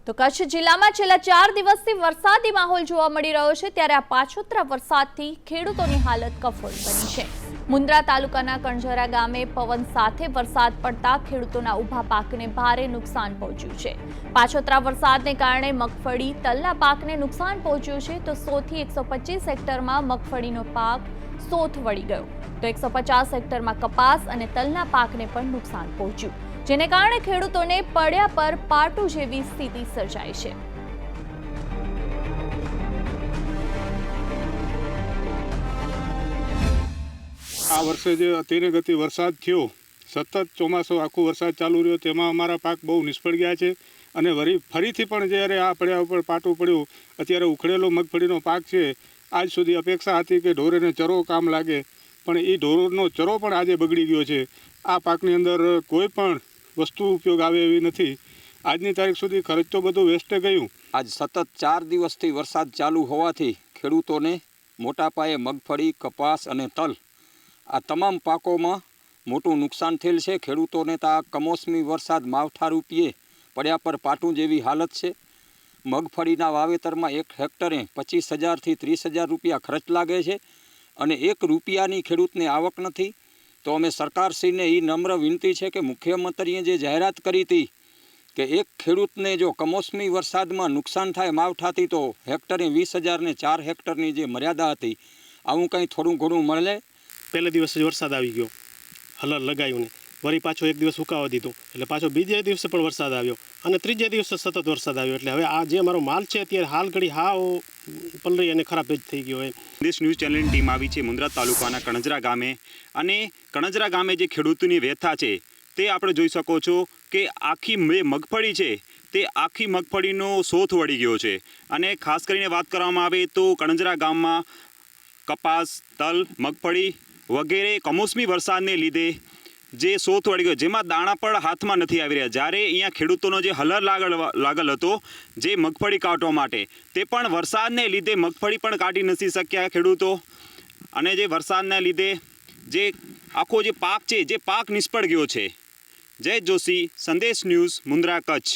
તો કચ્છ જિલ્લામાં છેલ્લા 4 દિવસથી વરસાદી માહોલ જોવા મળી રહ્યો છે, ત્યારે આ પાછોતરા વરસાદથી ખેડૂતોની હાલત કફોડ બની છે। મુન્દ્રા તાલુકાના કણઝરા ગામે પવન સાથે વરસાદ પડતા ખેડૂતોના ઊભા પાકને ભારે નુકસાન પહોંચ્યું છે। પાછોતરા વરસાદને કારણે મગફળી, તલના પાકને નુકસાન પહોંચ્યું છે, તો 100 થી 125 હેક્ટરમાં મગફળીનો પાક સોથ વળી ગયો, તો 150 હેક્ટરમાં કપાસ અને તલના પાકને પણ નુકસાન પહોંચ્યું, જેને કારણે ખેડૂતોને પડ્યા પર પાટું જેવી સ્થિતિ સર્જાઈ છે। આ વર્ષે જે અત્યારે ગતિ વરસાદ થયો, સતત ચોમાસું આખું વરસાદ ચાલુ રહ્યો, તેમાં અમારા પાક બહુ નિષ્ફળ ગયા છે અને ફરીથી પણ જ્યારે આ પડ્યા ઉપર પાટું પડ્યું, અત્યારે ઉખડેલો મગફળીનો પાક છે, આજ સુધી અપેક્ષા હતી કે ઢોરેને ચરો કામ લાગે, પણ એ ઢોરનો ચરો પણ આજે બગડી ગયો છે। આ પાકની અંદર કોઈ પણ વસ્તુ ઉપયોગ આવે એવી નથી। આજની તારીખ સુધી ખર્ચ તો બધું વેસ્ટ ગયું। આજ સતત 4 દિવસથી વરસાદ ચાલુ હોવાથી ખેડૂતોને મોટા પાયે મગફળી, કપાસ અને તલ આ તમામ પાકોમાં મોટું નુકસાન થયેલ છે। ખેડૂતોને તો આ કમોસમી વરસાદ માવઠા રૂપિયે પડ્યા પર પાટું જેવી હાલત છે। મગફળીના વાવેતરમાં 1 હેક્ટરે 25,000 થી 30,000 રૂપિયા ખર્ચ લાગે છે અને 1 રૂપિયાની ખેડૂતને આવક નથી। તો અમે સરકારશ્રીને એ નમ્ર વિનંતી છે કે મુખ્યમંત્રીએ જે જાહેરાત કરી હતી કે એક ખેડૂતને જો કમોસમી વરસાદમાં નુકસાન થાય માવઠાથી તો હેક્ટરે 20,000 ને 4 હેક્ટરની જે મર્યાદા હતી, આવું કંઈ થોડું ઘણું મળે। પહેલે દિવસે જ વરસાદ આવી ગયો, હલર લગાવ્યું ને વળી પાછો એક દિવસ સુકાવા દીધું, એટલે પાછો બીજે દિવસે પણ વરસાદ આવ્યો અને ત્રીજે દિવસે સતત વરસાદ આવ્યો, એટલે હવે આ જે અમારો માલ છે અત્યારે હાલ ઘડી હાવ પલળી અને ખરાબ જ થઈ ગયો હોય। દેશ ન્યૂઝ ચેનલની ટીમ આવી છે મુન્દ્રા તાલુકાના કણઝરા ગામે, અને કણઝરા ગામે જે ખેડૂતોની વ્યથા છે તે આપણે જોઈ શકો છો કે આખી મગફળી છે તે આખી મગફળીનો સોથ વળી ગયો છે। અને ખાસ કરીને વાત કરવામાં આવે તો કણઝરા ગામમાં કપાસ, તલ, મગફળી વગેરે કમોસમી વરસાદને લીધે જે સોથ વળી ગયો, જેમાં દાણા પણ હાથમાં નથી આવી રહ્યા। જ્યારે અહીંયા ખેડૂતોનો જે હલર લાગલ હતો જે મગફળી કાઢવા માટે, તે પણ વરસાદને લીધે મગફળી પણ કાઢી નથી શક્યા ખેડૂતો, અને જે વરસાદના લીધે જે આખો જે પાક છે જે પાક નિષ્ફળ ગયો છે। જય જોશી, સંદેશ ન્યૂઝ, મુન્દ્રા, કચ્છ।